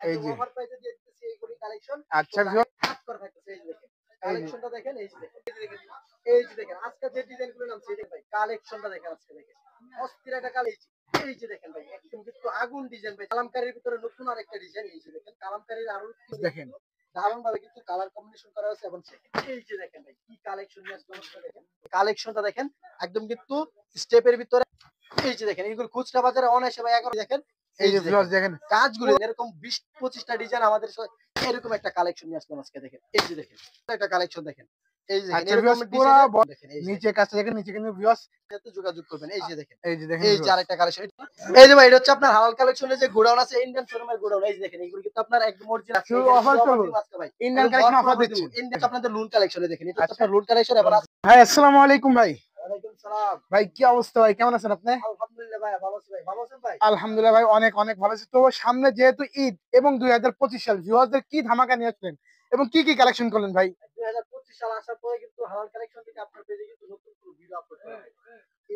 এই যে অফার প্রাইসে দিয়ে দিতেছি এইগুলি কালেকশন। আচ্ছা ভিউয়ার্স কাজ করা থাকতেছে এই যে দেখেন। কালেকশনটা দেখেন এই যে দেখেন। এই যে দেখেন আজকে যে ডিজাইনগুলো নামছে এই দেখেন ভাই কালেকশনটা দেখেন আজকে দেখেন। অস্থির একটা কালেকশন। এই যে দেখেন ভাই একদম কিন্তু আগুন ডিজাইন ভাই। কালামকারীর ভিতরে নতুন আরেকটা ডিজাইন এই যে দেখেন। কালামকারীর আরো দেখেন দারুণ ভাবে কিন্তু কালার কম্বিনেশন করা হয়েছে এবং এই যে দেখেন ভাই কি কালেকশন নিয়ে আসলে দেখেন। কালেকশনটা দেখেন একদম কিন্তু স্টেপের ভিতরে এই যে দেখেন এগুলো খুচরা বাজারে অনায়াসে ভাই 11 দেখেন। এই যে ভিউয়ার্স দেখেন কাজগুলো এরকম 20-25টা ডিজাইন আমাদের এরকম একটা কালেকশন নিয়ে আসলাম আজকে দেখেন। এই যে দেখেন একটা কালেকশন দেখেন। এই যে দেখেন আচ্ছা এরকম ভিউয়ার্স পুরো ডিজাইনের দেখেন এই যে নিচে কাজটা দেখেন নিচে কিন্তু ভিউয়ার্স সাথে যোগাযোগ করবেন। এই যে দেখেন। এই যে দেখেন এই যে ভিউয়ার্স আরেকটা কালেকশন। এই যে ভাই এটা হচ্ছে আপনার হালাল কালেকশনের যে গোডাউন আছে ইন্ডিয়ান শোরুমের গোডাউন। এই যে দেখেন এগুলো কিন্তু আপনার একদম অরিজিনাল আছে। শুধু অফার করব ভাই ইন্ডিয়ান কালেকশন অফার দিচ্ছি ইন্ডিয়ান আপনাদের লুন কালেকশনে দেখেন। এটা হচ্ছে আচ্ছা আপনার লুন কালেকশন এবার ভাই আসসালামু আলাইকুম ভাই ওয়ালাইকুম সালাম। ভাই কি অবস্থা ভাই কেমন আছেন আপনি আলহামদুলিল্লাহ ভাই ভালো আছি ভাই। ভালো আছেন ভাই? আলহামদুলিল্লাহ ভাই অনেক অনেক ভালো আছি তো সামনে যেহেতু ঈদ এবং 2025 সাল ভিউয়ারদের কি ধামাকা নিয়ে আসলেন এবং কি কি কালেকশন করলেন ভাই 2025 সাল আসার পরে কিন্তু হালাল কালেকশন থেকে আপনার পেজে কিন্তু নতুন কোনো ভিডিও আপলোড করা হবে।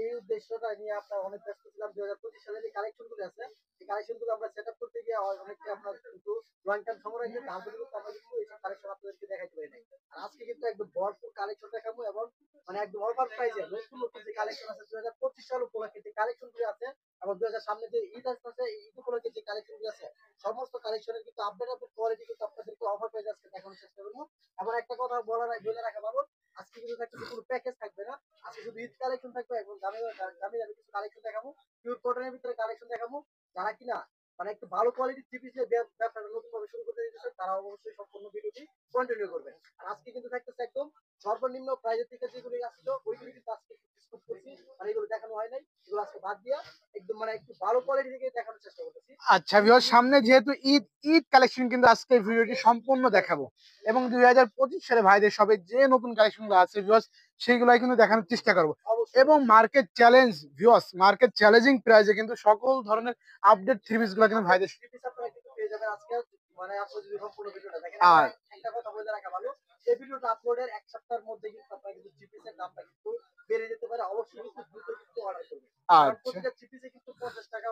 এই উদ্দেশ্যটা নিয়ে আপনার অনেক ব্যস্ত ছিলাম। 2025 সালে যে কালেকশন গুলো আছে এই কালেকশন গুলো আমরা সেটআপ করতে গিয়ে অনেকটা আপনার কিন্তু লং টাইম সময় লাগে তার জন্য কিন্তু আমরা কিন্তু এই কালেকশন আপনাদেরকে দেখাইতে পারি নাই। আর আজকে কিন্তু একদম ভরপুর কালেকশন দেখাবো এবং মানে একদম অফার প্রাইসে নতুন নতুন যে কালেকশন আছে 2025 সাল উপলক্ষে যে কালেকশন গুলো আছে এবং 2000 সামনে যে ঈদ আসছে এই ঈদ উপলক্ষে যে কালেকশন গুলো আছে সমস্ত কালেকশনের কিন্তু আপডেট কোয়ালিটি কিন্তু আপনাদেরকে অফার প্রাইসে আজকে দেখানোর চেষ্টা করবো। এমন একটা কথা বলে রাখা ভালো আজকে কিন্তু থাকছে কোনো প্যাকেজ থাকবে না। আজকে শুধু ঈদ কালেকশন থাকবে এবং দামি দামি দামি কিছু কালেকশন দেখাবো। পিওর কটনের ভিতরে কালেকশন দেখাবো। যারা কিনা মানে একটু ভালো কোয়ালিটির থ্রি পিসের ব্যবসাটা নতুন ভাবে শুরু করতে দিতেছে তারা অবশ্যই সম্পূর্ণ ভিডিওটি কন্টিনিউ করবেন। আর আজকে কিন্তু থাকতেছে একদম সর্বনিম্ন প্রাইজের থেকে যেগুলো আসছিল ওইগুলো কিন্তু আজকে ডিসকাউন্ট করছি। মানে এগুলো দেখানো হয় নাই। এগুলো আজকে বাদ দিয়া একদম মানে একটু ভালো কোয়ালিটি থেকে দেখানোর চেষ্টা করতেছি। আচ্ছা ভিউয়ার সামনে যেহেতু ঈদ ঈদ কালেকশন কিন্তু আজকে এই ভিডিওটি সম্পূর্ণ দেখাবো এবং 2025 সালে ভাইদের সবে যে নতুন কালেকশন গুলো আছে ভিউয়ার্স সেইগুলাই কিন্তু দেখানোর চেষ্টা করব এবং market challenge viewers market challenging প্রাইসে কিন্তু সকল ধরনের আপডেট থ্রি পিস গুলো কিন্তু ভাইদের থ্রি পিস আপনারা কিন্তু পেয়ে যাবেন আজকে মানে আপনারা যদি সম্পূর্ণ ভিডিওটা দেখেন। আর একটা কথা বলে রাখা ভালো এই ভিডিওটা আপলোডের এক সপ্তাহের মধ্যে কিন্তু আপনারা কিন্তু থ্রি পিসের দামটা কিন্তু বেড়ে যেতে পারে। অবশ্যই কিন্তু দ্রুত কিন্তু অর্ডার করবেন। কারণ আচ্ছা প্রতিটা থ্রি পিসে কিন্তু 50 টাকা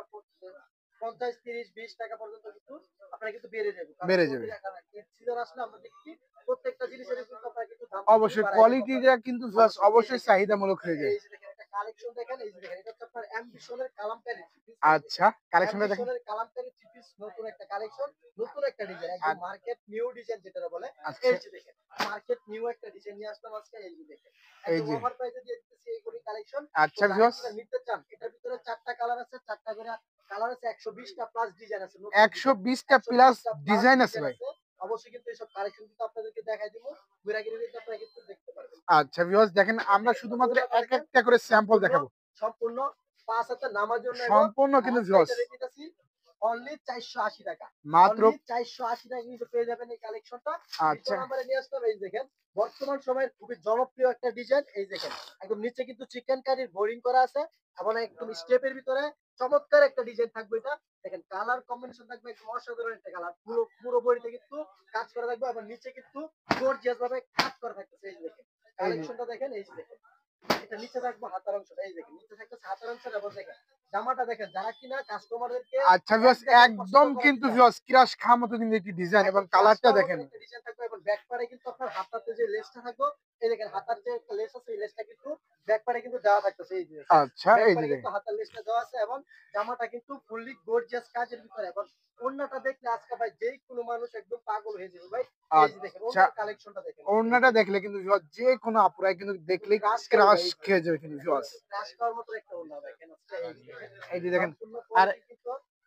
50 30 20 টাকা পর্যন্ত কিন্তু আপনারা কিন্তু বেড়ে যাবে। বেড়ে যাবে ঈদ সিজন আসলে আমরা দেখি প্রত্যেকটা জিনিসের কিন্তু আপনারা কিন্তু দাম অবশ্যই কোয়ালিটিটা কিন্তু ভিউয়ার্স অবশ্যই চাহিদামূলক হয়ে যায় এই যে দেখেন একটা কালেকশন দেখেন এই যে দেখেন এটা হচ্ছে আপনার অ্যাম্বিশনের কালামকারী আচ্ছা কালেকশনটা দেখেন অ্যাম্বিশনের কালামকারী থ্রি পিস নতুন একটা কালেকশন নতুন একটা ডিজাইন একদম মার্কেট নিউ ডিজাইন যেটা বলে। আচ্ছা এই যে দেখেন মার্কেট নিউ একটা ডিজাইন নিয়ে আসলাম আজকে এই যে দেখেন এই একদম যে অফার প্রাইসে দিয়ে দিতেছি এইগুলি কালেকশন। আচ্ছা ভিউয়ার্স নিতে চান এটার ভিতরে চারটা কালার আছে চারটা করে কালার আছে 120টা প্লাস ডিজাইন আছে 120টা প্লাস ডিজাইন আছে ভাই অবশ্যই কিন্তু এইসব কালেকশন কিন্তু আপনাদেরকে দেখাই দিব ঘুরাঘুরি কিন্তু আপনারা কিন্তু দেখতে পারবেন। আচ্ছা ভিউয়ার্স দেখেন আমরা শুধুমাত্র এক একটা করে স্যাম্পল দেখাবো সম্পূর্ণ 5 হাতে নামার জন্য সম্পূর্ণ কিন্তু ভিউয়ার্স অনলি 480 টাকা মাত্র 480 টাকা কিন্তু পেয়ে যাবেন এই কালেকশনটা। আচ্ছা নাম্বারে নিয়ে আসতে হবে। এই দেখেন বর্তমান সময়ের খুবই জনপ্রিয় একটা ডিজাইন। এই দেখেন একদম নিচে কিন্তু চিকেন কারির বোরিং করা আছে এবং একদম স্টেপের ভিতরে চমৎকার একটা ডিজাইন থাকবে। এটা দেখেন কালার কম্বিনেশন থাকবে একদম অসাধারণ একটা কালার। পুরো পুরো বডিতে কিন্তু কাজ করা থাকবে এবং নিচে কিন্তু গর্জিয়াস ভাবে কাজ করা থাকতেছে। এই দেখেন কালেকশনটা দেখেন এই দেখেন এটা নিচে থাকবে হাতার অংশটা। এই দেখেন নিচে থাকতেছে হাতার অংশটা এবং দেখেন জামাটা দেখেন যারা কিনা কাস্টমারদেরকে আচ্ছা ভিউয়ার্স একদম কিন্তু ভিউয়ার্স ক্রাশ খাওয়ার মতো কিন্তু একটি ডিজাইন এবং কালারটা দেখেন ডিজাইন থাকবে এবং ব্যাক পারে কিন্তু আপনার হাতাতে যে লেসটা থাকবে এই দেখেন হাতার যে একটা লেস আছে এই লেসটা কিন্তু ব্যাক পারে কিন্তু দেওয়া থাকতেছে। এই যে আচ্ছা এই যে কিন্তু হাতার লেসটা দেওয়া আছে এবং জামাটা কিন্তু ফুললি গর্জিয়াস কাজের ভিতরে এবং ওড়নাটা দেখলে আজকে ভাই যেই কোনো মানুষ একদম পাগল হয়ে যাবে ভাই। এই যে দেখেন ওড়নার কালেকশনটা দেখেন ওড়নাটা দেখলে কিন্তু ভিউয়ার্স যে কোনো আপুরাই কিন্তু দেখলেই ক্রাশ খেয়ে যাবে কিন্তু ভিউয়ার্স ক্রাশ খাওয়ার মতো একটা ওড়না দেখেন এই যে দেখেন আর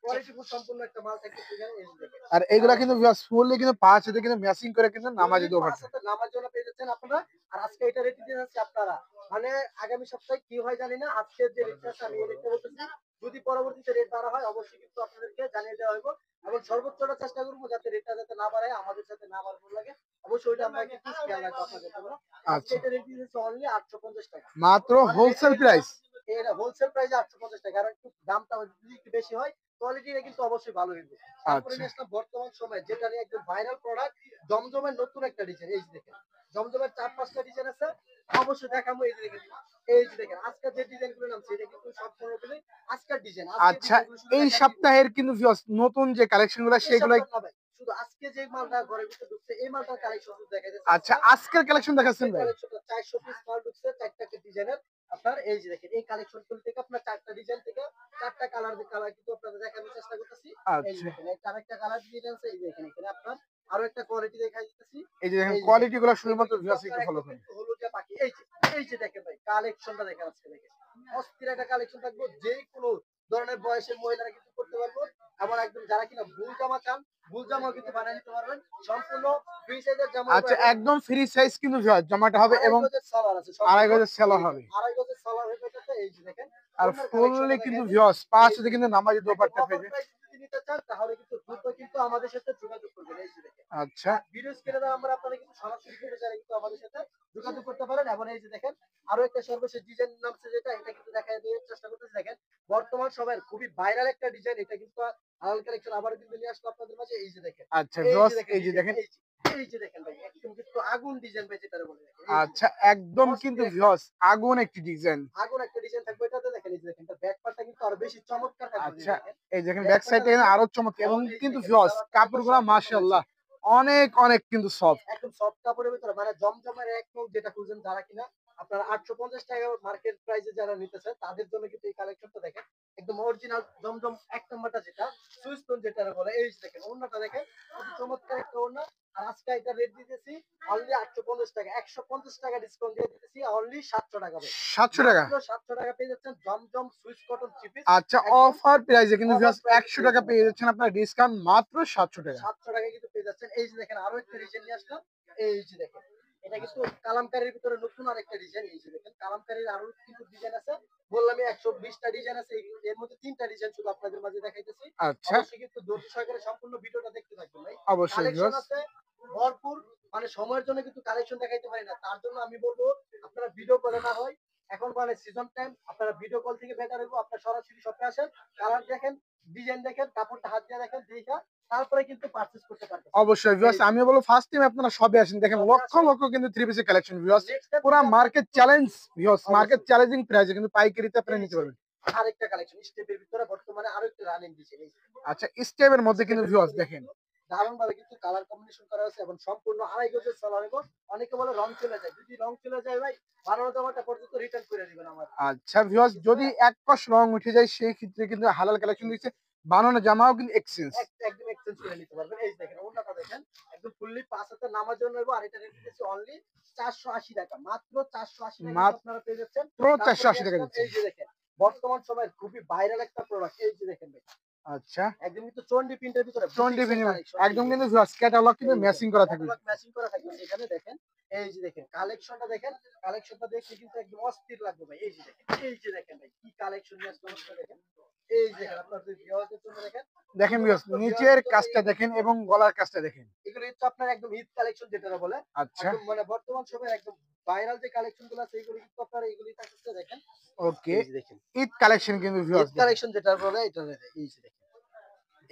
কোয়ালিটিফুল সম্পূর্ণ একটা মাল থাকতেছে। এই যে দেখেন আর এইগুলা কিন্তু ভিউয়ার্স ফুললি কিন্তু পাঁচ সাথে কিন্তু ম্যাচিং করে কিন্তু নামাজে দেওয়া হচ্ছে নামার জন্য পেয়ে যাচ্ছেন আপনারা। আর আজকে এটা রেট দিয়ে যাচ্ছে আপনারা মানে আগামী সপ্তাহে কি হয় জানি না। আজকে যে রেটটা আছে আমি এই রেটটা বলতেছি যদি পরবর্তীতে রেট বাড়া হয় অবশ্যই কিন্তু আপনাদেরকে জানিয়ে দেওয়া হবে এবং সর্বোচ্চটা চেষ্টা করবো যাতে রেটটা যাতে না বাড়ায় আমাদের সাথে না বাড়ানো লাগে। অবশ্যই ওইটা আমরা কিন্তু খেয়াল রাখবো আপনাদের জন্য। আজকে এটা রেট দিয়ে যাচ্ছে অনলি 850 টাকা মাত্র হোলসেল প্রাইস। এটা হোলসেল প্রাইসে 850 টাকা। কারণ একটু দামটা যদি একটু বেশি হয় কোয়ালিটিটা কিন্তু অবশ্যই ভালো হবে। তারপরে নিয়ে আসলাম বর্তমান সময়ে যেটা নিয়ে একদম ভাইরাল প্রোডাক্ট জমজমের নতুন একটা ডিজাইন। এই যে দেখেন জমজমের 4-5টা ডিজাইন আছে অবশ্যই দেখাবো। এই যে দেখেন এই যে দেখেন আজকে যে ডিজাইনগুলো নামছে এটা কিন্তু সম্পূর্ণ আজকের ডিজাইন। আচ্ছা এই সপ্তাহের কিন্তু ভিউয়ার্স নতুন যে কালেকশনগুলো সেগুলো আজকে যে মালটা ঘরের ভিতরে ঢুকছে এই মালটার কালেকশন দেখাইতেছে। আচ্ছা, আজকের কালেকশন দেখাচ্ছেন ভাই? কালেকশনটা 400 পিস মাল ঢুকছে, 4টা ডিজাইনের। আপনার এই যে দেখেন এই কালেকশন থেকে আপনার 4টা ডিজাইন থেকে 4টা কালার কিন্তু আপনাদের দেখানোর চেষ্টা করতেছি। এই যে আচ্ছা, দেখেন এটা আরেকটা কালার ডিজাইন আছে, এই যে দেখেন এখানে আপনার আরো একটা কোয়ালিটি দেখাই দিতেছি। এই যে দেখেন এই যে কোয়ালিটি দেখেন গুলো এগুলো শুধুমাত্র কিন্তু ভিউয়ার্স আপনার একটু ফলো একদম করেন। কিন্তু হলুদিয়া পাখি। এই যে দেখেন ভাই কালেকশনটা দেখেন আজকে দেখেন। অস্থির একটা কালেকশন থাকবে, যে কোনো ধরনের বয়সের মহিলারা কিন্তু করতে পারবো। এমন একদম যারা কিনা ভুল জামা চান, ভুল জামাও কিন্তু বানিয়ে নিতে পারবেন। সম্পূর্ণ ফ্রি সাইজের জামা হবে আচ্ছা, এবং একদম ফ্রি সাইজ কিন্তু ভিউয়ার্স জামাটা হবে আড়াই এবং গজের সালোয়ার আছে আড়াই সম্পূর্ণ। গজের সেলা এই যে হবে। আড়াই গজের সালোয়ার হয়ে যাচ্ছে, এই যে দেখেন আর ওনার ফুললি কালেকশনটা কিন্তু দেখাই দিই। ভিউয়ার্স পাঁচ এই যে হাতে কিন্তু নামাজি একদম দোপাট্টা অফার পেয়ে যায়। প্রাইস যদি নিতে চান তাহলে কিন্তু দ্রুত কিন্তু আমাদের সাথে যোগাযোগ করবেন। এই যে দেখেন আচ্ছা, আর ভিডিও স্ক্রিনে দেওয়া নাম্বার আপনারা কিন্তু সরাসরি ভিডিও চাইলে কিন্তু আমাদের সাথে যোগাযোগ করতে পারেন। এবং এই যে দেখেন আরো একটা সর্বশেষ ডিজাইন নামছে যেটা, এটা কিন্তু দেখাই দেওয়ার চেষ্টা করতেছি। দেখেন বর্তমান সময়ের খুবই ভাইরাল একটা ডিজাইন, এটা কিন্তু হালাল কালেকশন আবার কিন্তু নিয়ে আসলো আপনাদের মাঝে। এই যে দেখেন, আচ্ছা এই যে ভিউয়ার্স দেখেন এই যে ডিজাইন, দেখেন। এই যে দেখেন ভাই একদম কিন্তু আগুন ডিজাইন ভাই যেটা বলে দেখেন। এই যে আচ্ছা, একদম কিন্তু অস্থির একটা ভিউয়ার্স আগুন একটি ডিজাইন। আগুন একটা ডিজাইন থাকবে এটাতে। দেখেন এই যে দেখেন এটা ব্যাক পার্টটা কিন্তু আরো বেশি চমৎকার থাকবে। এই যে আচ্ছা, দেখেন এই দেখেন ব্যাক ব্যাক পার্টটা সাইডে দেখেন আরো চমৎকার এবং এবং এই যে কিন্তু দেখেন ভিউয়ার্স সালোয়ারটা থাকবে কাপড়গুলো সম্পূর্ণ মাশাআল্লাহ ম্যাচিং। অনেক অনেক কিন্তু সফট। একদম সফট কাপড়ের ভিতরে মানে জমজমের এক নখ যেটা খুঁজছেন যারা কিনা আপনারা 850 টাকা মার্কেট প্রাইসে যারা নিতেছেন তাদের জন্য কিন্তু এই কালেকশনটা দেখেন একদম অরিজিনাল জমজম এক নম্বরটা যেটা সুইস্টোন যেটা বলে। এই যে দেখেন ওড়নাটা দেখেন খুব চমৎকার একটা ওড়না। আর আজকে এটা রেট দিতেছি অনলি 850 টাকা, 150 টাকা ডিসকাউন্ট দিয়ে দিতেছি অনলি 700 টাকা ভাই। 700 টাকা। মাত্র 700 টাকা পেয়ে যাচ্ছেন জমজম সুইস কটন থ্রি পিস আচ্ছা, একদম অফার প্রাইসে কিন্তু অফার ভিউয়ার্স প্রাইসে 100 পেয়ে টাকা যাচ্ছেন পেয়ে আপনারা। যাচ্ছেন আপনার ডিসকাউন্ট মাত্র 700 টাকা। 700 টাকায় কিন্তু পেয়ে যাচ্ছেন। এই যে দেখেন আরো একটা ডিজাইন নিয়ে আসলাম। এই যে দেখেন এটা কিন্তু কালামকারীর ভিতরে নতুন আরেকটা ডিজাইন। এই যে দেখেন কালামকারীর আরো কিন্তু ডিজাইন আছে। বললামই 120টা ডিজাইন আছে। এর মধ্যে 3টা ডিজাইন শুধু আপনাদের মাঝে দেখাইতেছি। আচ্ছা, অবশ্যই কিন্তু ধৈর্য সহকারে সম্পূর্ণ ভিডিওটা দেখতে থাকবেন ভাই। অবশ্যই কালেকশন ভিউয়ার্স। আছে ভরপুর, মানে সময়ের জন্য কিন্তু কালেকশন দেখাইতে পারি না। তার জন্য আমি বলবো আপনারা ভিডিও কলে না হয়, এখন মানে সিজন টাইম আপনারা ভিডিও কল থেকে বেটার হইব। আপনারা সরাসরি শপে আসেন, কালার দেখেন, ডিজাইন দেখেন, কাপড়টা হাত দিয়ে দেখেন, দেখা তারপরে কিন্তু পারচেজ করতে পারতেছেন। অবশ্যই এই ভিউয়ার্স যে আমি বলবো ফার্স্ট টাইম আপনারা সবে আসেন, দেখেন শপে লক্ষ আসেন, লক্ষ কিন্তু থ্রি পিসের কালেকশন ভিউয়ার্স। নেক্সট টাইম পুরা যদি আপনারা মার্কেট কিন্তু চ্যালেঞ্জ ভিউয়ার্স, মার্কেট অবশ্যই চ্যালেঞ্জিং প্রাইসে কিন্তু পাইকারিতে আপনারা এই নিতে যে পারবেন। আরেকটা কালেকশন স্টেপের ভিতরে বর্তমানে আরো একটা রানিং দিচ্ছে। এই যে আচ্ছা, স্টেপের মধ্যে কিন্তু স্টেপের ভিউয়ার্স ভিতরে দেখেন। কিন্তু দারুণ ভাবে কিন্তু কালার কম্বিনেশন করা আছে এবং সম্পূর্ণ আড়াই গজের সালোয়ার। এবং অনেকে বলে রং চলে যায়, যদি রং চলে যায় ভাই বানানো জামাটা পর্যন্ত রিটার্ন করে দিবেন আমার। আচ্ছা ভিউয়ার্স, ঠিক যদি আছে? এক কস রং উঠে যায় সেই ক্ষেত্রে কিন্তু হালাল কালেকশন দিচ্ছে, বানানো জামাও কিন্তু এক্সচেঞ্জ। একদম এক্সচেঞ্জ করে নিতে পারবেন। এই যে দেখেন ওড়নাটা দেখেন একদম ফুললি ৫ হাতে নামার জন্য নেবো। আর এটা রেট দিতেছি অনলি ৪৮০ টাকা। মাত্র ৪৮০ টাকা কিন্তু আপনারা পেয়ে যাচ্ছেন। মাত্র তারপরে নিয়ে 480 টাকা আসলাম দিচ্ছেন। এই যে দেখেন বর্তমান সময়ের খুবই ভাইরাল একটা প্রোডাক্ট। এই যে দেখেন ভাই আচ্ছা, একদম কিন্তু চন্ডি প্রিন্টের ভিতরে 20 বুটিক্সের কালেকশন। এই একদম যে কিন্তু দেখেন, ভিউয়ার্স ক্যাটালগ কিন্তু এই যে ম্যাচিং করা থাকবে। ক্যাটালগ ম্যাচিং করা থাকবে এখানে দেখেন। এই যে দেখেন কালেকশনটা দেখেন, কালেকশনটা দেখে কিন্তু একদম অস্থির লাগবে ভাই। এই যে দেখেন, এই যে দেখেন ভাই কি কালেকশন নিয়ে আসছে অবস্থা দেখেন। এই যে দেখেন আপনাদের ভিউয়ারদের জন্য দেখেন দেখেন ভিউয়ার্স, শুধুমাত্র নিচের ভিউয়ারদের জন্য কাজটা দেখেন এবং গলার কাজটা দেখেন। এগুলো হচ্ছে আপনার একদম ঈদ কালেকশন যেটা বলে। আচ্ছা, একদম মানে বর্তমান সময়ে একদম ভাইরাল যে কালেকশন গুলো আছে এগুলো কিন্তু আপনার এগুলি থাকতেছে দেখেন। ওকে। এই যে দেখেন ঈদ কালেকশন কিন্তু ঈদ ভিউয়ার্স দেখেন। কালেকশন যেটা বলে এটা দেখেন। এই যে দেখেন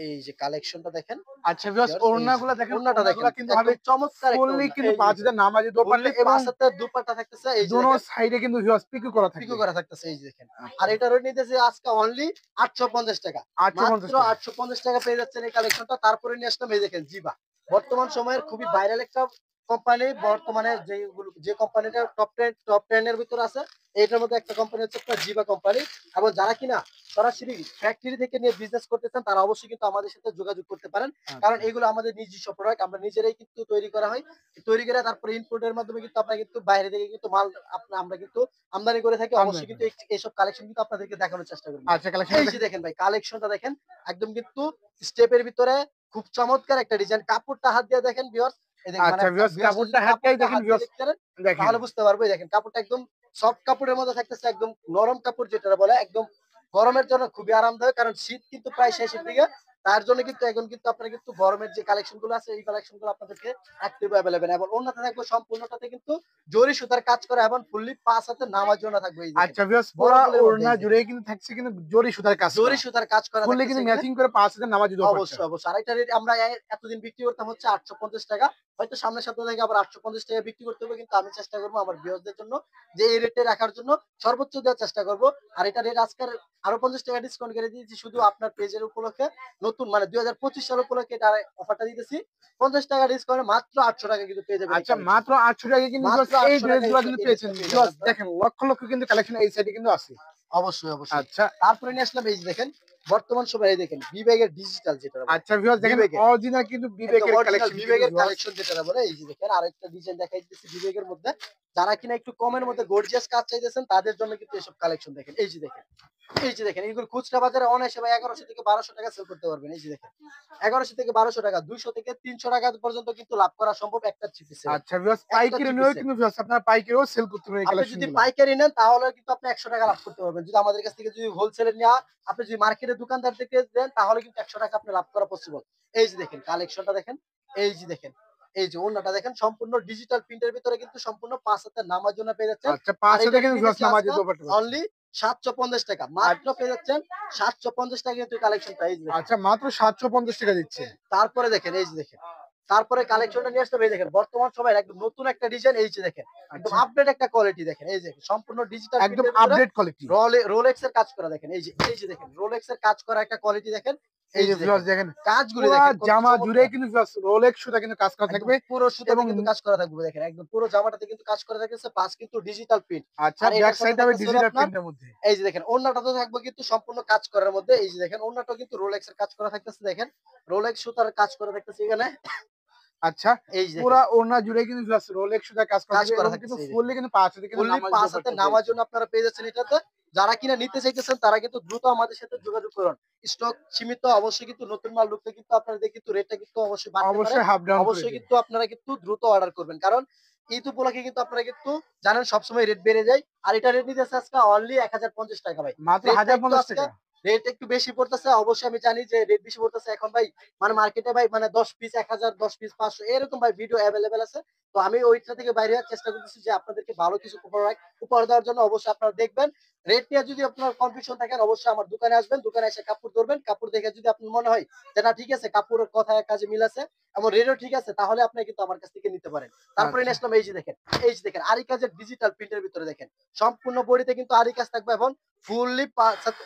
এই যে কালেকশনটা দেখেন আচ্ছা ভিউয়ার্স, ভিউয়ার্স। এই যে ওড়নাগুলো দেখেন, ওড়নাটা দেখেন ওড়নাগুলো কিন্তু হবে একদম চমৎকার একটা ফুললি ওড়না। কিন্তু এই যে 5000 নামাজি দোপাট্টা ফুললি এবং ৫ হাতের দুপাট্টা থাকতেছে। এই যে দোনো দেখেন সাইডে কিন্তু ভিউয়ার্স পিকো করা পিকো থাকবে। করা থাকতেছে। এই যে দেখেন আর আচ্ছা, এটা রেট নিতেছে আজকে অনলি ৮৫০ টাকা। 850 মাত্র টাকা। ৮৫০ টাকা পেয়ে যাচ্ছেন এই কালেকশনটা। তারপরে নিয়ে আসলাম এই দেখেন জিবা, বর্তমান সময়ের খুবই ভাইরাল একটা কোম্পানি। বর্তমানে যে কোম্পানিটা টপ 10 এর ভিতরে আছে এইটার মধ্যে একটা কোম্পানি হচ্ছে আপনার জিবা কোম্পানি। এবং যারা কিনা সরাসরি ফ্যাক্টরি থেকে নিয়ে বিজনেস করতেছেন তারা অবশ্যই কিন্তু আমাদের সাথে যোগাযোগ করতে পারেন। কারণ আচ্ছা, এগুলো আমাদের নিজস্ব প্রোডাক্ট, আমরা নিজেরাই কিন্তু তৈরি করা হয়। তৈরি করে তারপরে ইনপুটের মাধ্যমে কিন্তু আপনারা কিন্তু বাইরে থেকে কিন্তু মাল আমরা কিন্তু আমদানি করে থাকি। আমদানি অবশ্যই কিন্তু করেন। এইসব কালেকশন কিন্তু আপনাদেরকে দেখানোর চেষ্টা করব। আচ্ছা, কালেকশনটা এই যে দেখেন। দেখেন ভাই কালেকশনটা দেখেন একদম কিন্তু স্টেপের ভিতরে খুব চমৎকার একটা ডিজাইন। কাপড়টা হাত দিয়ে দেখেন ভিউয়ার্স। এই দেখেন মানে আচ্ছা ভিউয়ার্স, ভিউয়ার্স কাপড়টা যদি হাতটাই কাপড়টা দেখেন হাত দিয়ে ভিউয়ার্স, দেখতে পারেন দেখেন। তাহলে বুঝতে পারবো। এই দেখেন কাপড়টা একদম সফট কাপড়ের মধ্যে থাকতেছে, একদম নরম কাপড় যেটা বলে। একদম গরমের জন্য খুবই আরামদায়ক, কারণ শীত কিন্তু প্রায় শেষের দিকে। তার জন্য কিন্তু এখন কিন্তু আপনারা কিন্তু গরমের যে কালেকশন গুলো আছে এই কালেকশন গুলো আপনাদেরকে অ্যাক্টিভ অ্যাভেলেবেল। এবং অন্যটা থাকবে সম্পূর্ণটাতে কিন্তু জরি সুতার কাজ করা এবং ফুললি ৫ হাতে নামার জন্য থাকবে। এই দেখেন আচ্ছা ভিউয়ার্স, বড় পুরা ফুলের মধ্যে ওড়না এই দেখেন জুড়েই কিন্তু থাকছে কিন্তু জরি সুতার কাজ জরি করা। সুতার কাজ করা ফুললি থাকতেছে কিন্তু এখানে। ম্যাচিং করে 5000 নামাজি দোপাট্টা। অবশ্যই, অবশ্যই। আরেকটা রেট আমরা এতদিন বিক্রি করতাম হচ্ছে ৮৫০ টাকা। হয়তো সামনের সপ্তাহ থেকে আবার ৮৫০ টাকায় বিক্রি করতে হবে। কিন্তু আমি চেষ্টা করব আমার ভিউয়ারদের জন্য যে এই রেটে রাখার জন্য সর্বোচ্চ দেওয়ার চেষ্টা করব। আর এটা রেট আজকের আরো ৫০ টাকা ডিসকাউন্ট করে দিয়েছি শুধু আপনার পেজের উপলক্ষে। নতুন মানে 2025 সাল উপলক্ষে এটা অফারটা দিতেছি 50 টাকা ডিসকাউন্টে মাত্র 800 টাকা কিন্তু পেয়ে যাবেন এই আচ্ছা, কালেকশন। মাত্র 800 টাকায় কিন্তু মাত্র ভিউয়ার্স এই 800 টাকায় ড্রেসগুলো কিন্তু এই পেয়েছেন। ড্রেসটা পেয়ে যাবেন ভিউয়ার্স আপনারা। দেখেন লক্ষ, লক্ষ কিন্তু কালেকশন এই সাইডে কিন্তু আছে। অবশ্যই, অবশ্যই। আচ্ছা, তারপরে নিয়ে আসলাম এই যে দেখেন, বর্তমান সময়ে এই দেখেন বিবেকের ডিজিটাল যেটা বলে। আচ্ছা ভিউয়ার্স দেখেন বিবেকের অরিজিনাল কিন্তু একদম বিবেকের অরিজিনাল কালেকশন কিন্তু বিবেকের ভিউয়ার্স। কালেকশন যেটা বলে এই যে দেখেন আরেকটা ডিজাইন দেখাই দিচ্ছি বিবেকের মধ্যে। যারা কিনা একটু কমের মধ্যে গর্জিয়াস কাজ চাইতেছেন তাদের জন্য কিন্তু এসব কালেকশন দেখেন। এই যে দেখেন, এই যে দেখেন এগুলো খুচরা বাজারে অনায়াসে ভাই 1100 থেকে 1200 টাকা সেল করতে পারবেন। এই যে দেখেন 1100 থেকে 1200 টাকা 200 থেকে 300 টাকা পর্যন্ত কিন্তু লাভ করা সম্ভব একটা থ্রি পিসে। আচ্ছা ভিউয়ার্স একটা পাইকারি থ্রি নিয়েও পিসে কিন্তু ভিউয়ার্স আপনারা পাইকারিও সেল করতে পারেন এই আপনি যদি কালেকশনগুলো। পাইকারি নেন তাহলে কিন্তু আপনি 100 টাকা লাভ করতে পারবেন। যদি আমাদের কাছ থেকে যদি হোলসেলে নেওয়া আপনি যদি মার্কেটে দোকানদার থেকে দেন তাহলে কিন্তু 100 টাকা আপনি লাভ করা পসিবল। এই যে দেখেন কালেকশনটা দেখেন, এই যে দেখেন, এই যে ওড়নাটা দেখেন সম্পূর্ণ ডিজিটাল প্রিন্টের ভিতরে কিন্তু সম্পূর্ণ ৫ হাতের নামার জন্য পেয়ে যাচ্ছেন। আচ্ছা আর ৫০০ এটা টাকা কিন্তু রেট ভিউয়ার্স দিতেছি নামাজি আজকে দোপাট্টা পাচ্ছেন। অনলি ৭৫০ টাকা। মাত্র পেয়ে যাচ্ছেন ৭৫০ টাকা কিন্তু কালেকশনটা এই যে দেখেন। আচ্ছা মাত্র ৭৫০ টাকা দিচ্ছে। তারপরে দেখেন এই যে দেখেন। তারপরে কালেকশনটা নিয়ে আসতে হবে এই দেখেন। বর্তমান সময়ের একদম নতুন একটা ডিজাইন এই যে দেখেন। একদম আচ্ছা আপডেট একটা কোয়ালিটি দেখেন। এই যে সম্পূর্ণ ডিজিটাল একদম প্রিন্টের ভিতরে আপডেট কোয়ালিটি। রোলেক্স এর কাজ করা দেখেন। এই যে দেখেন রোলেক্স এর কাজ করা একটা কোয়ালিটি দেখেন। এই এই যে যে দেখেন। ভিউয়ার্স দেখেন কাজগুলি পুরা দেখেন কত জামা জুড়ে চমৎকার। কিন্তু ভিউয়ার্স রোলেক্স সুতা কিন্তু কাজ করা একদম থাকবে পুরো সুতাতে এবং কিন্তু কাজ করা থাকবে দেখেন। একদম পুরো জামাটাতে কিন্তু কাজ করা থাকতেছে প্লাস কিন্তু ডিজিটাল প্রিন্ট। আচ্ছা আর ব্যাক এটার সাথে সাইডটা হবে থাকতেছে হলো ডিজিটাল আপনার প্রিন্টের মধ্যে। এই যে দেখেন ওড়নাটা তো থাকবে কিন্তু সম্পূর্ণ কাজ করার মধ্যে। এই যে দেখেন ওড়নাটাও কিন্তু রোলেক্স এর কাজ করা থাকতেছে দেখেন। রোলেক্স সুতার কাজ করা থাকতেছে এখানে। আচ্ছা এই যে দেখেন পুরা ওড়না জুড়ে কিন্তু ভিউয়ার্স রোলেক্স সুতার কাজ করা কাজ থাকবে করা এবং কিন্তু থাকতেছে এই দেখেন। ফুললি কিন্তু ৫ হাতে কিন্তু ফুললি নামাজ ৫ হাতে দোপাট্টা নামার পেয়েছে। জন্য আপনারা পেয়ে যাচ্ছেন এটাতে। যারা কিনা নিতে চাইতেছেন তারা কিন্তু দ্রুত আমাদের সাথে যোগাযোগ করুন। স্টক সীমিত অবশ্যই কিন্তু নতুন মাল ঢুকলে কিন্তু আপনাদের কিন্তু রেটটা কিন্তু অবশ্যই বাড়তে পারে। অবশ্যই হাফ ডাউন করে অবশ্যই দিবে। কিন্তু আপনারা কিন্তু দ্রুত অর্ডার করবেন। কারণ ঈদ উপলক্ষে কিন্তু আপনারা কিন্তু জানেন সবসময় রেট বেড়ে যায়। আর এটা রেট নিতেছে আজকে অনলি ১০৫০ টাকা ভাই। মাত্র রেটটা একটু ১০৫০ আজকে টাকা। রেট একটু বেশি পড়তেছে। অবশ্যই আমি জানি যে রেট বেশি পড়তেছে এখন ভাই মানে মার্কেটে ভাই মানে ১০ পিস ১০০০ ১০ পিস ৫০০ এরকম ভাই ভিডিও এভেইলেবল আছে। তো আমি ওইটা থেকে বাইরে হওয়ার চেষ্টা করতেছি যে আপনাদেরকে ভালো কিছু উপহার দেওয়ার জন্য অবশ্যই আপনারা দেখবেন। রেট নিয়ে যদি আপনার কনফিউশন থাকেন অবশ্যই আমার দোকানে আসবেন। দোকানে এসে কাপড় ধরবেন। কাপড় দেখে যদি আপনার মনে হয় যে না ঠিক আছে কাপড়ের কথায় কাজে মিল আছে এবং রেটও ঠিক আছে তাহলে আপনি কিন্তু আমার কাছ থেকে নিতে পারেন। তারপরে আচ্ছা নিয়ে আসলাম এই যে দেখেন, এই যে দেখেন আরি কাজের ডিজিটাল প্রিন্টের ভিতরে দেখেন। সম্পূর্ণ বডিতে কিন্তু আরি কাজ থাকবে এবং ফুললি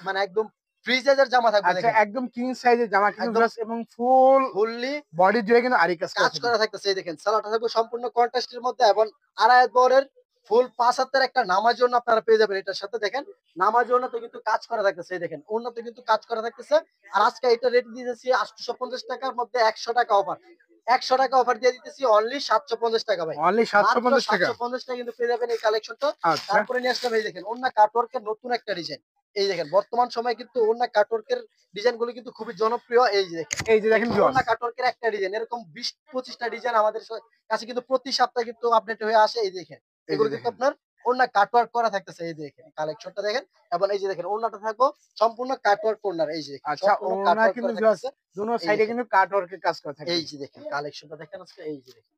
মানে একদম ফ্রি সাইজের জামা থাকবে আচ্ছা দেখেন। একদম কিং সাইজের জামা কিন্তু একদম ভিউয়ার্স এবং ফুল ফুললি বডি জুড়ে কিন্তু আরি কাজ করা কাজ থাকবে। করা থাকতেছে এই দেখেন সালোয়ারটা থাকবে সম্পূর্ণ কন্ট্রাস্টের মধ্যে এবং আড়াই হাত বহরের ফুল ৫ হাতের একটা নামার জন্য আপনারা পেয়ে যাবেন এটার সাথে দেখেন নামার জন্য তো কিন্তু কাজ করা থাকতেছে এই দেখেন অন্যতে কিন্তু কাজ করা থাকতেছে। আর আজকে এটা রেট দিতেছি ৮৫০ টাকার মধ্যে ১০০ টাকা অফার। ১০০ টাকা অফার দিয়ে দিতেছি অনলি ৭৫০ টাকা ভাই। অনলি মাত্র ৭৫০ টাকা। ৭৫০ টাকা কিন্তু পেয়ে যাবেন এই কালেকশনটা। আচ্ছা তারপরে নিয়ে আসলাম এই দেখেন ওন্না কাটওয়ার্কের নতুন একটা ডিজাইন। এই দেখেন বর্তমান সময়ে কিন্তু ওন্না কাটওয়ার্কের ডিজাইন গুলো কিন্তু খুবই জনপ্রিয়। এই যে দেখেন এই যে দেখেন একদম ভিউয়ার্স ওন্না কাটওয়ার্কের একটা ডিজাইন এরকম ২০-২৫ টা ডিজাইন আমাদের কাছে কিন্তু প্রতি সপ্তাহে কিন্তু আপডেট হয়ে আসে। এই দেখেন এই যে এগুলো কিন্তু দেখেন। আপনার ওন্না কাটওয়ার্ক করা থাকতেছে। এই দেখেন কালেকশনটা দেখেন এবং এই যে দেখেন ওন্নাটা থাকবো সম্পূর্ণ কাটওয়ার্ক কর্নার। এই যে দেখেন আচ্ছা সম্পূর্ণ ওড়না কাটওয়ার্ক কিন্তু করা ভিউয়ার্স থাকতেছে। দোনো এই সাইডে দেখেন, কিন্তু কাট ওয়ার্কের কাজ করা থাকবে। এই যে দেখেন কালেকশনটা দেখেন আজকে এই যে দেখেন।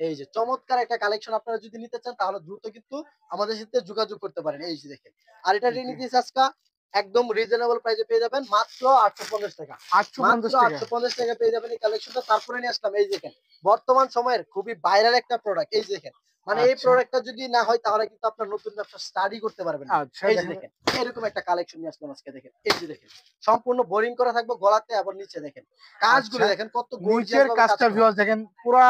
এই যে চমৎকার একটা কালেকশন আপনারা যদি নিতে চান তাহলে দ্রুত কিন্তু আমাদের সাথে যোগাযোগ করতে পারেন। এই যে দেখেন। আর এটা রেট জি নিতেছি আজকে একদম রিজনেবল প্রাইসে পেয়ে যাবেন মাত্র ৮৫০ টাকা। মাত্র ৮৫০ টাকা। ৮৫০ টাকা পেয়ে যাবেন এই কালেকশনটা। তারপরে নিয়ে আসলাম এই যে দেখেন বর্তমান সময়ের খুবই ভাইরাল একটা প্রোডাক্ট। এই যে দেখেন মানে এই আচ্ছা প্রোডাক্টটা যদি না হয় তাহলে কিন্তু আপনার নতুন ব্যবসা স্টার্টই করতে পারবেন না। আচ্ছা এই যে দেখেন দেখেন এরকম একটা কালেকশন নিয়ে আসলাম আজকে দেখেন। এই যে দেখেন সম্পূর্ণ বোরিং করা থাকবে গলাতে আবার নিচে দেখেন কাজগুলো আচ্ছা দেখেন কত গর্জিয়াস নিচের ভাবে কাজ কাজটা করা। ভিউয়ার্স দেখেন পুরা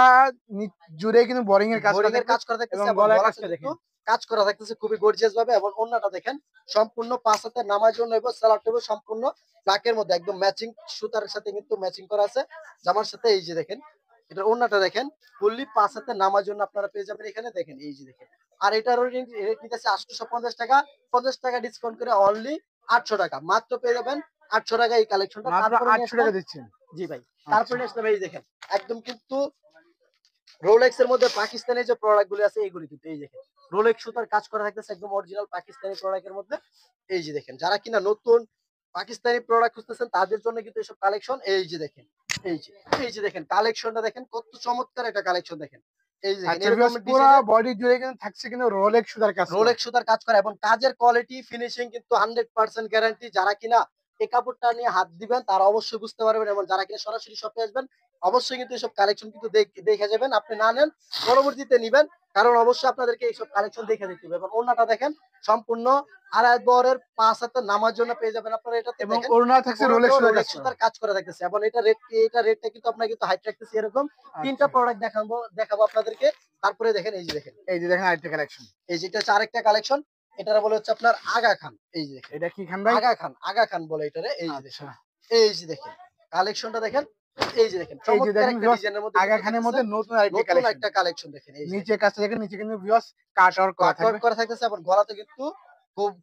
জুড়ে কিন্তু বোরিং এর কাজ করা বোরিং এর থাকবে কাজ করা এবং থাকতেছে এবং গলার গলাতে কাজটা কিন্তু দেখেন। কাজ করা থাকতেছে খুবই গর্জিয়াস ভাবে এবং ওন্নাটা দেখেন সম্পূর্ণ ৫ হাতের নামার জন্য এবং সালোয়ারটা হবে সম্পূর্ণ ব্ল্যাকের মধ্যে একদম ম্যাচিং সুতার সাথে কিন্তু ম্যাচিং করা আছে জামার সাথে। এই যে দেখেন এটার ওন্নাটা দেখেন ফুললি ৫ হাতের নামার জন্য আপনারা পেয়ে যাবেন এখানে দেখেন। এই যে দেখেন আর এটারও রেট নিতেছে ৮৫০ টাকা। ৫০ টাকা ডিসকাউন্ট করে অনলি ৮০০ টাকা মাত্র পেয়ে যাবেন ৮০০ টাকা এই কালেকশনটা। মাত্র তারপরে নিয়ে ৮০০ আসলাম টাকা দিচ্ছেন। জি ভাই। আচ্ছা তারপরে নিয়ে আসলাম এই যে দেখেন একদম কিন্তু রোলেক্স এর মধ্যে পাকিস্তানি যে প্রোডাক্ট গুলো আছে এইগুলি কিন্তু এই দেখেন রোলেক্স সুতার কাজ করা থাকতেছে একদম অরিজিনাল পাকিস্তানি প্রোডাক্টের মধ্যে। এই যে দেখেন যারা কিনা নতুন পাকিস্তানি প্রোডাক্ট খুঁজতেছেন তাদের জন্য কিন্তু এসব কালেকশন। এই যে দেখেন এই যে এই যে দেখেন কালেকশনটা দেখেন কত চমৎকার একটা কালেকশন দেখেন। এই যে দেখেন আচ্ছা এরকম ভিউয়ার্স পুরা ডিজাইনের বডি জুড়ে কিন্তু থাকছে কিন্তু রোলেক্স সুতার কাজ করা। রোলেক্স সুতার কাজ করা এবং কাজের কোয়ালিটি ফিনিশিং কিন্তু 100% গ্যারান্টি। যারা কিনা এই কাপড়টা নিয়ে হাত দিবেন তারা অবশ্যই বুঝতে পারবেন, এবং যারা কিনা সরাসরি শপে আসবেন অবশ্যই কিন্তু এসব কালেকশন কিন্তু দেখে যাবেন। আপনি না নেন পরবর্তীতে নিবেন, কারণ অবশ্যই আপনাদেরকে এইসব কালেকশন দেখে দিতে হবে। এবং ওড়নাটা দেখেন সম্পূর্ণ আড়াই বহরের ৫ হাতের নামার জন্য পেয়ে যাবেন আপনারা এটাতে। এবং দেখেন ওড়না থাকছে রোলেক্স সুতার কাজ রোলেক্স করা। সুতার কাজ করা থাকতেছে, এবং এটা রেটটা কিন্তু আপনার কিন্তু হাইট রাখতেছি এরকম। ৩ টা আচ্ছা, প্রোডাক্ট দেখাবো আপনাদেরকে। তারপরে দেখেন, এই যে দেখেন, এই যে দেখেন আরেকটা কালেকশন। এই যে এটা হচ্ছে আরেকটা কালেকশন। এটার বলে হচ্ছে আপনার আগা খান। এই যে দেখেন, এটা কি খান ভাই? আগা খান বলে এটারে। এই যে আচ্ছা, দেখেন, এই যে দেখেন কালেকশনটা দেখেন। এই যে দেখেন এই যে চমৎকার দেখেন একটা ভিউয়ার্স, ডিজাইনের মধ্যে আগা কিন্তু খানের থাকতেছে। মধ্যে নতুন আরেকটি নতুন কালেকশন। একটা কালেকশন দেখেন, এই যে নিচে দেখেন। কাজটা দেখেন, নিচে কিন্তু ভিউয়ার্স কাট ওয়ার্ক করা কাট ওয়ার্ক থাকবে। করা থাকতেছে, এবং গলাতে কিন্তু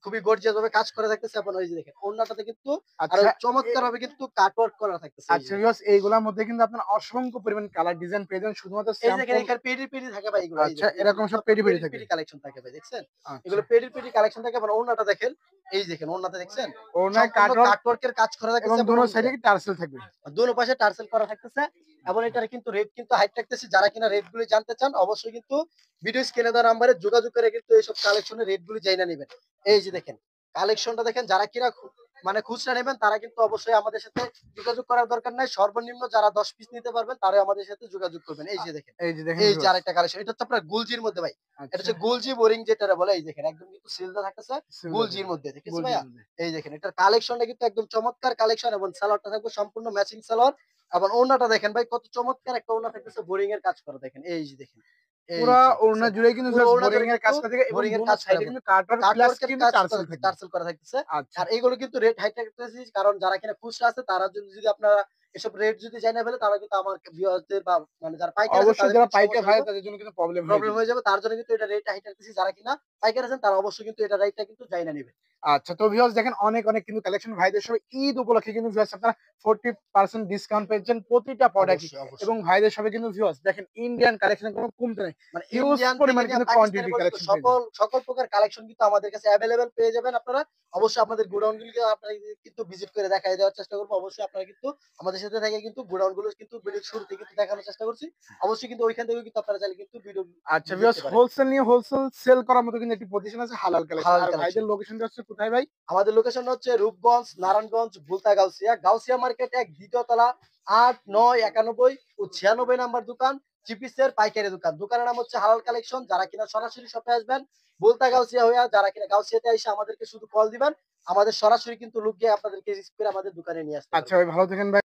খুবই গর্জিয়াস ভাবে কাজ করা থাকতেছে, এবং ওই যে দেখেন ওড়নাটাতে কিন্তু আরো আচ্ছা, এ চমৎকার ভাবে কিন্তু কাট ওয়ার্ক করা থাকতেছে। এই যে আচ্ছা দেখেন, ভিউয়ার্স, এইগুলার মধ্যে কিন্তু আপনার অসংখ্য পরিমাণ কালার ডিজাইন পেয়ে যাবেন শুধুমাত্র এই যে দেখেন স্যাম্পল। এখানে পেডি পেডি থাকে ভাই এগুলো। এই আচ্ছা, দেখেন এগুলো এরকম কিন্তু সব আপনার পেডি পেডি পেডি থাকে। পেডি কালেকশন থাকে ভাই, দেখছেন? আচ্ছা, এগুলো পেডি পেডি কালেকশন থাকে, এবং ওড়নাটা দেখেন। এই যে দেখেন ওড়নাতে দেখছেন ওড়নায় সম্পূর্ণ কাট ওয়ার্ক কাট ওয়ার্কের কাজ করা এবং থাকতেছে, এবং দোনো সাইডে কি টার্সেল থাকবে। দোনো পাশে টার্সেল করা থাকতেছে। এবং আচ্ছা, এটার কিন্তু রেট কিন্তু হাইট রাখতেছি। যারা কিনা রেট গুলি জানতে চান অবশ্যই কিন্তু ভিডিও স্ক্রিনে দেওয়া নাম্বারে যোগাযোগ করে কিন্তু এইসব কালেকশনের রেট গুলি জেনে নেবেন। এই যে আচ্ছা, দেখেন কালেকশনটা দেখেন, যারা কিনা মানে খুচরা নেবেন তারা কিন্তু অবশ্যই আমাদের সাথে যোগাযোগ করার দরকার নাই। সর্বনিম্ন যারা ১০ পিস নিতে পারবেন তারাই আমাদের সাথে যোগাযোগ করবেন। এই আ যে দেখেন, এই যে দেখেন এই যে ভিউয়ার্স। আরেকটা কালেকশন। এটা হচ্ছে আপনার গুলজির মধ্যে ভাই। এটা আচ্ছা, হচ্ছে গুলজি বোরিং যেটারে বলে। এই দেখেন একদম কিন্তু সিল দেওয়া থাকতেছে সিলভার গুলজির দেখেন, মধ্যে। দেখেছেন গোল্ডের ভাইয়া? মধ্যে। এই দেখেন এটার কালেকশনটা কিন্তু একদম চমৎকার কালেকশন, এবং সালোয়ারটা থাকবে সম্পূর্ণ ম্যাচিং সালোয়ার। এবং ওড়নাটা দেখেন ভাই কত চমৎকার একটা ওড়না থাকতেছে, বোরিং এর কাজ করা দেখেন। এই যে দেখেন, এই পুরা যে ওড়না দেখছেন? জুড়ে কিন্তু পুরো জাস্ট ওড়না বোরিং জুড়ে এর কিন্তু কাজটা থেকে এবং বোরিং এর দোনো কাজ করা, সাইডে কিন্তু কাট ওয়ার্ক কাট প্লাস ওয়ার্কের কিন্তু কাজ টার্সেল থাকবে। টার্সেল করা থাকতেছে। আচ্ছা, আর এগুলো কিন্তু রেট হাই থাকতেছে, কারণ যারা কিনা খুচরা আছে তারা যদি আপনারা এসব রেট যদি জাইনা ফেলে তারা কিন্তু আমার ভিউয়ারদের বা মানে যারা পাইকার আছে অবশ্যই তাদের যারা কিন্তু পাইকার সমস্যা ভাই হইবে, তাদের জন্য কিন্তু প্রবলেম হয়ে প্রবলেম যাবে। হয়ে যাবে। তার জন্য কিন্তু এটা রেট হাই রাখতেছি। যারা কিনা পাইকার আছেন তারা অবশ্যই কিন্তু এটা রেটটা কিন্তু জাইনা নিবে। আচ্ছা, তো ভিউয়ার্স দেখেন অনেক কিন্তু কালেকশন ভাইদের সবাই ঈদ উপলক্ষে কিন্তু ভিউয়ার্স আপনারা 40% ডিসকাউন্ট পেয়েছেন প্রতিটা প্রোডাক্টে। অবশ্যই, এবং অবশ্যই। ভাইদের সবাই কিন্তু ভিউয়ার্স দেখেন ইন্ডিয়ান কালেকশন কোনো কমতে নাই। মানে হিউজ ইন্ডিয়ান থেকে পরিমাণ নিয়ে কিন্তু পাকিস্তানি কোয়ান্টিটি পর্যন্ত কালেকশন পেয়ে যাবেন। সকল প্রকার কালেকশন কিন্তু আমাদের কাছে এভেইলেবল পেয়ে যাবেন আপনারা। অবশ্যই আপনাদের গোডাউন গুলিকে আপনারা কিন্তু ভিজিট করে দেখায় দেওয়ার চেষ্টা করব। অবশ্যই আপনারা কিন্তু আমাদের সাথে থেকে কিন্তু গোডাউন গুলো কিন্তু ভিডিওর শুরুতে কিন্তু দেখানোর চেষ্টা করছি। অবশ্যই কিন্তু ওইখান থেকেও কিন্তু আপনারা চাইলে কিন্তু ভিডিও আচ্ছা ভিউয়ার্স, দেখতে পারেন। হোলসেল নিয়ে হোলসেল সেল করার মতো কিন্তু একটি প্রতিষ্ঠান আছে হালাল কালেকশন। হালাল আর ভাইদের কালেকশন। লোকেশনটা হচ্ছে কোথায় ভাই? আমাদের লোকেশন হচ্ছে রূপগঞ্জ, নারায়ণগঞ্জ, ভুলতা, গাউসিয়া। গাউসিয়া মার্কেট ১ দ্বিতীয় তলা ৮, ৯, ৯১ ও ৯৬ নাম্বার দোকান চিপিসের পাইকারি দোকান। দোকানের নাম হচ্ছে হালাল কালেকশন। যারা কিনা সরাসরি শপে আসবেন, ভুলতা গাউসিয়া হইয়া যারা কিনা গাউসিয়াতে আইসা আমাদেরকে শুধু কল দিবেন। আমাদের সরাসরি কিন্তু লোক গিয়ে আপনাদেরকে রিসিভ করে আমাদের দোকানে নিয়ে আসতে আচ্ছা পারবে। ভাই, ভালো থাকেন ভাই।